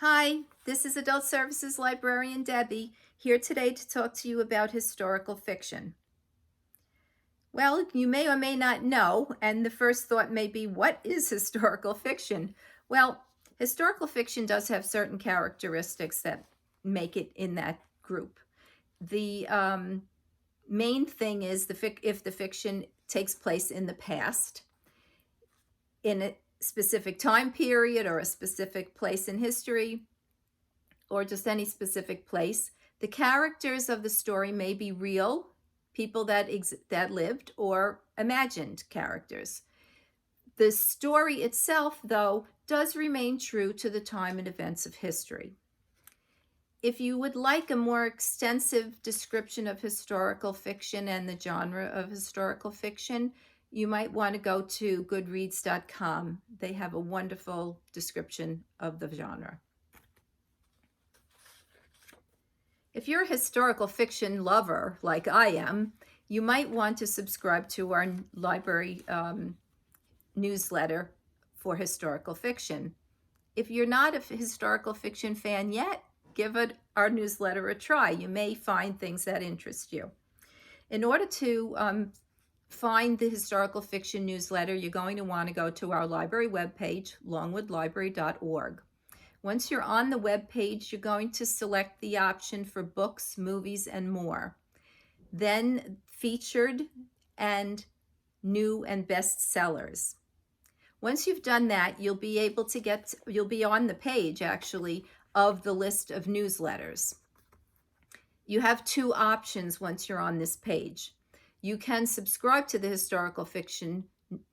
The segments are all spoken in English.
Hi, this is Adult Services Librarian Debbie, here today to talk to you about historical fiction. Well, you may or may not know, and the first thought may be, what is historical fiction? Well, historical fiction does have certain characteristics that make it in that group. The main thing is if the fiction takes place in the past, in a specific time period or a specific place in history, or just any specific place. The characters of the story may be real, people that lived, or imagined characters. The story itself, though, does remain true to the time and events of history. If you would like a more extensive description of historical fiction and the genre of historical fiction, you might want to go to goodreads.com. They have a wonderful description of the genre. If you're a historical fiction lover like I am, you might want to subscribe to our library newsletter for historical fiction. If you're not a historical fiction fan yet, give our newsletter a try. You may find things that interest you. In order to find the historical fiction newsletter, you're going to want to go to our library webpage, longwoodlibrary.org. Once you're on the web page, you're going to select the option for books, movies, and more. Then featured and new and bestsellers. Once you've done that, you'll be on the page actually of the list of newsletters. You have two options once you're on this page. You can subscribe to the historical fiction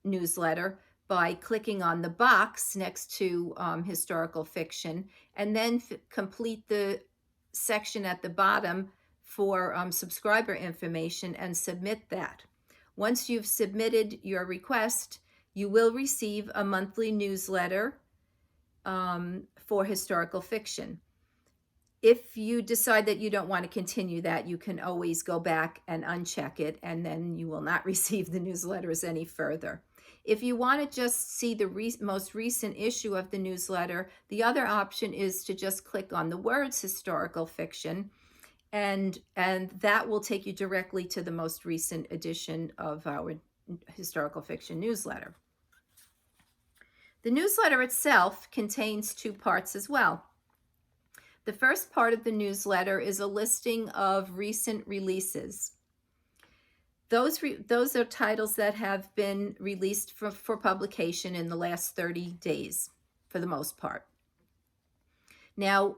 newsletter by clicking on the box next to historical fiction, and then complete the section at the bottom for subscriber information and submit that. Once you've submitted your request, you will receive a monthly newsletter for historical fiction. If you decide that you don't want to continue that, you can always go back and uncheck it, and then you will not receive the newsletters any further. If you want to just see the most recent issue of the newsletter, the other option is to just click on the words historical fiction, and that will take you directly to the most recent edition of our historical fiction newsletter. The newsletter itself contains two parts as well. The first part of the newsletter is a listing of recent releases. Those are titles that have been released for publication in the last 30 days, for the most part. Now,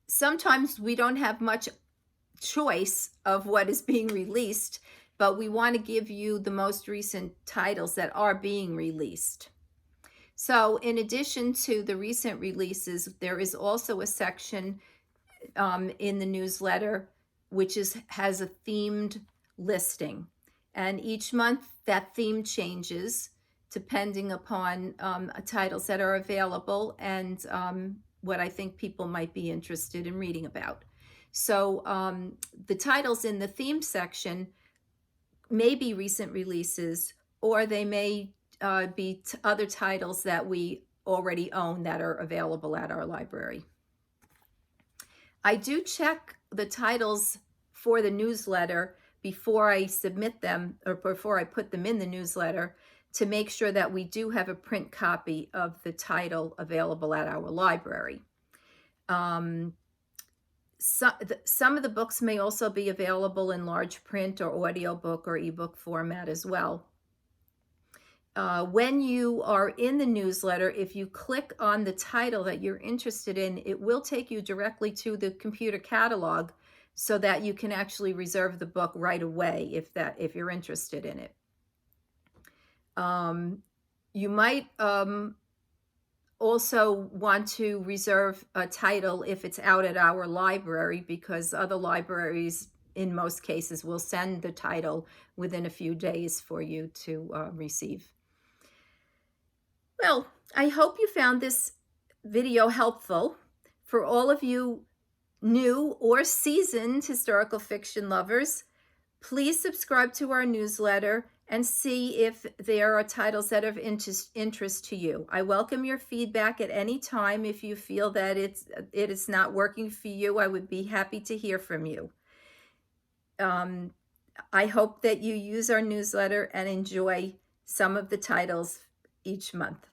sometimes we don't have much choice of what is being released, but we want to give you the most recent titles that are being released. So in addition to the recent releases, there is also a section in the newsletter which has a themed listing. And each month that theme changes depending upon titles that are available and what I think people might be interested in reading about. So the titles in the theme section may be recent releases, or they may be other titles that we already own that are available at our library. I do check the titles for the newsletter before I submit them, or before I put them in the newsletter, to make sure that we do have a print copy of the title available at our library. Some of the books may also be available in large print or audiobook or ebook format as well. When you are in the newsletter, if you click on the title that you're interested in, it will take you directly to the computer catalog so that you can actually reserve the book right away if you're interested in it. You might also want to reserve a title if it's out at our library, because other libraries in most cases will send the title within a few days for you to receive. Well, I hope you found this video helpful. For all of you new or seasoned historical fiction lovers, please subscribe to our newsletter and see if there are titles that are of interest to you. I welcome your feedback at any time. If you feel that it is not working for you, I would be happy to hear from you. I hope that you use our newsletter and enjoy some of the titles each month.